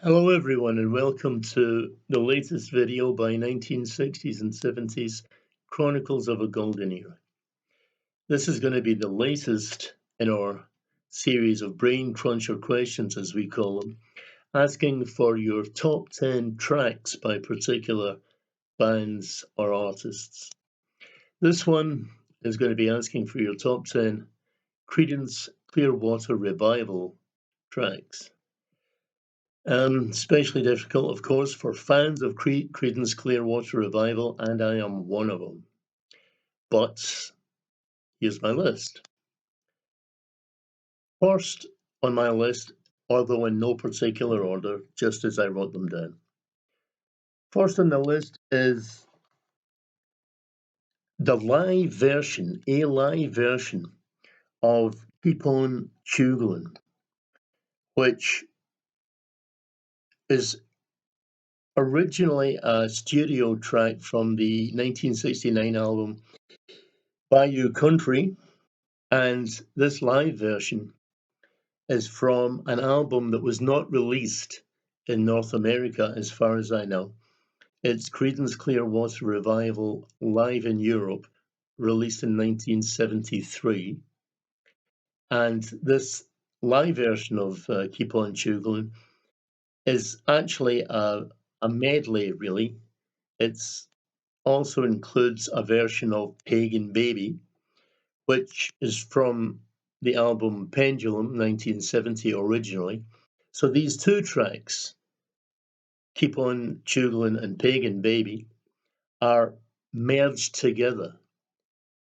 Hello everyone and welcome to the latest video by 1960s and 70s Chronicles of a Golden Era. This is going to be the latest in our series of brain cruncher questions, as we call them, asking for your top 10 tracks by particular bands or artists. This one is going to be asking for your top 10 Creedence Clearwater Revival tracks. Especially difficult, of course, for fans of Creedence Clearwater Revival, and I am one of them. But here's my list. First on my list, although in no particular order, just as I wrote them down. First on the list is a live version of Keep On Chugulan, which is originally a studio track from the 1969 album Bayou Country, and this live version is from an album that was not released in North America, as far as I know. It's Creedence Clearwater Revival Live in Europe, released in 1973. And this live version of Keep On Chugulan is actually a medley, really. It's also includes a version of Pagan Baby, which is from the album Pendulum, 1970 originally. So these two tracks, Keep On Chugulan and Pagan Baby, are merged together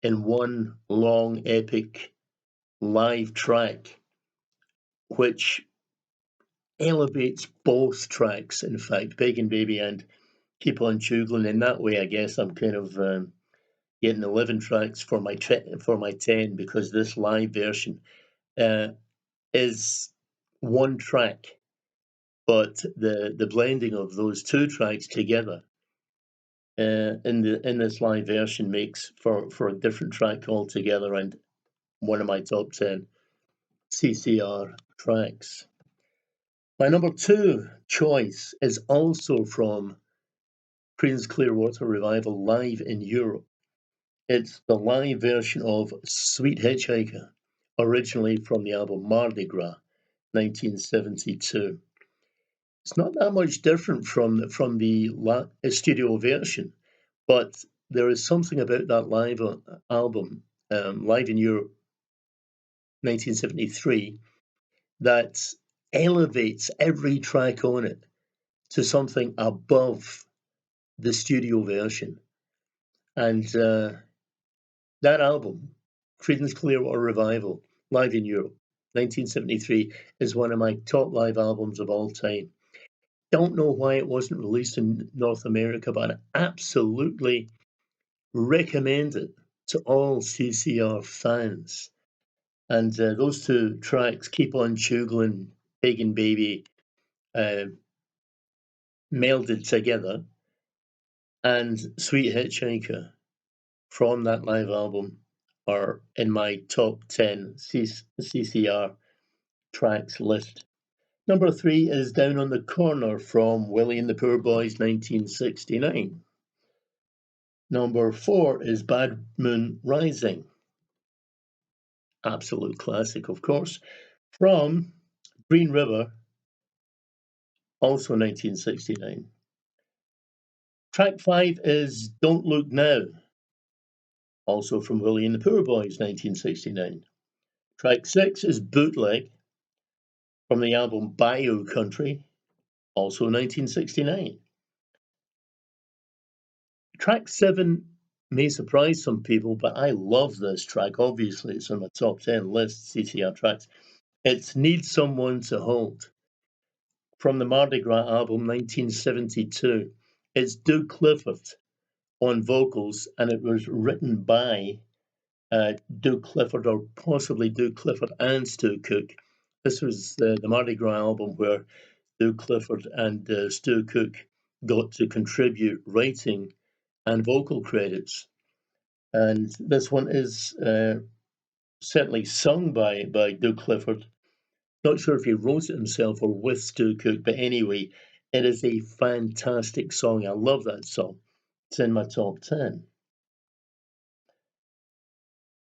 in one long, epic live track, which elevates both tracks, in fact, Pagan Baby and Keep On Chugulan. In that way, I guess I'm kind of getting 11 tracks for my 10, because this live version is one track, but the blending of those two tracks together in this live version makes for a different track altogether, and one of my top 10 CCR tracks. My number 2 choice is also from Creedence Clearwater Revival Live in Europe. It's the live version of Sweet Hitchhiker, originally from the album Mardi Gras, 1972. It's not that much different from the studio version, but there is something about that live album, Live in Europe, 1973, that elevates every track on it to something above the studio version. And that album, Creedence Clearwater Revival, Live in Europe, 1973, is one of my top live albums of all time. Don't know why it wasn't released in North America, but I absolutely recommend it to all CCR fans. And those two tracks, Keep On Chugulan, Pagan Baby, melded together, and Sweet Hitchhiker from that live album are in my top 10 CCR tracks list. Number 3 is Down on the Corner from Willie and the Poor Boys, 1969. Number 4 is Bad Moon Rising. Absolute classic, of course, from Green River, also 1969. Track 5 is Don't Look Now, also from Willie and the Poor Boys, 1969. Track 6 is Bootleg, from the album Bayou Country, also 1969. Track 7 may surprise some people, but I love this track. Obviously, it's on my top 10 list, CCR tracks. It's Need Someone to Hold, from the Mardi Gras album, 1972. It's Duke Clifford on vocals, and it was written by Duke Clifford, or possibly Duke Clifford and Stu Cook. This was the Mardi Gras album where Duke Clifford and Stu Cook got to contribute writing and vocal credits. And this one is certainly sung by Duke Clifford, Not sure if he wrote it himself or with Stu Cook, but anyway, it is a fantastic song. I love that song. It's in my top 10.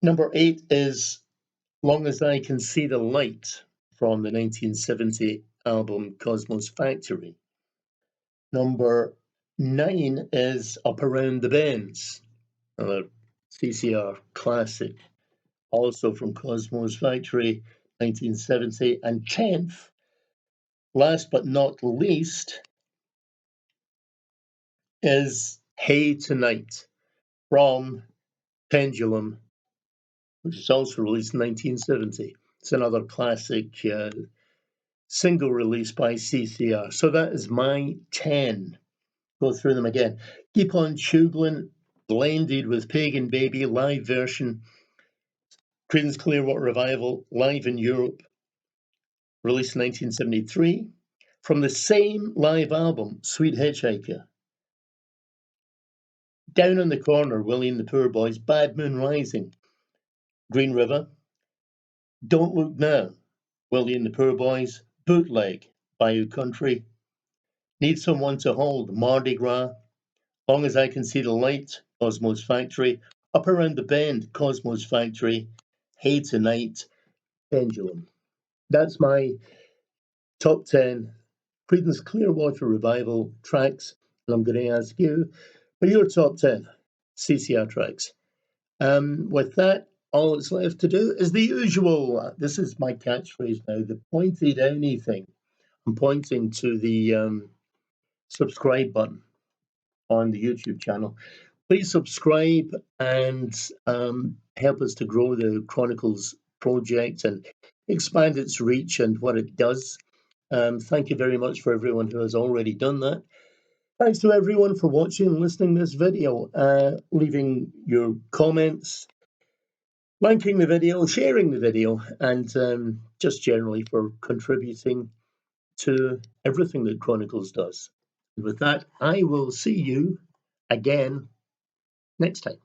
Number 8 is Long as I Can See the Light from the 1970 album Cosmos Factory. Number 9 is Up Around the Bends, another CCR classic, also from Cosmos Factory, 1970. And 10th, last but not least, is Hey Tonight from Pendulum, which is also released in 1970. It's another classic single release by CCR. So that is my 10. Go through them again. Keep on Chugulan, blended with Pagan Baby, live version. Creedence Clearwater Revival, live in Europe, released in 1973. From the same live album, Sweet Hitchhiker. Down on the Corner, Willie and the Poor Boys, Bad Moon Rising. Green River, Don't Look Now, Willie and the Poor Boys, Bootleg, Bayou Country. Need Someone to Hold, Mardi Gras. Long as I Can See the Light, Cosmos Factory. Up Around the Bend, Cosmos Factory. Hey Tonight, Pendulum. That's my top 10 Creedence Clearwater Revival tracks. And I'm going to ask you for your top 10 CCR tracks. With that, all that's left to do is the usual. This is my catchphrase now, the pointy downy thing. I'm pointing to the subscribe button on the YouTube channel. Please subscribe and help us to grow the Chronicles project and expand its reach and what it does. Thank you very much for everyone who has already done that. Thanks to everyone for watching and listening to this video, leaving your comments, liking the video, sharing the video, and just generally for contributing to everything that Chronicles does. And with that, I will see you again next time.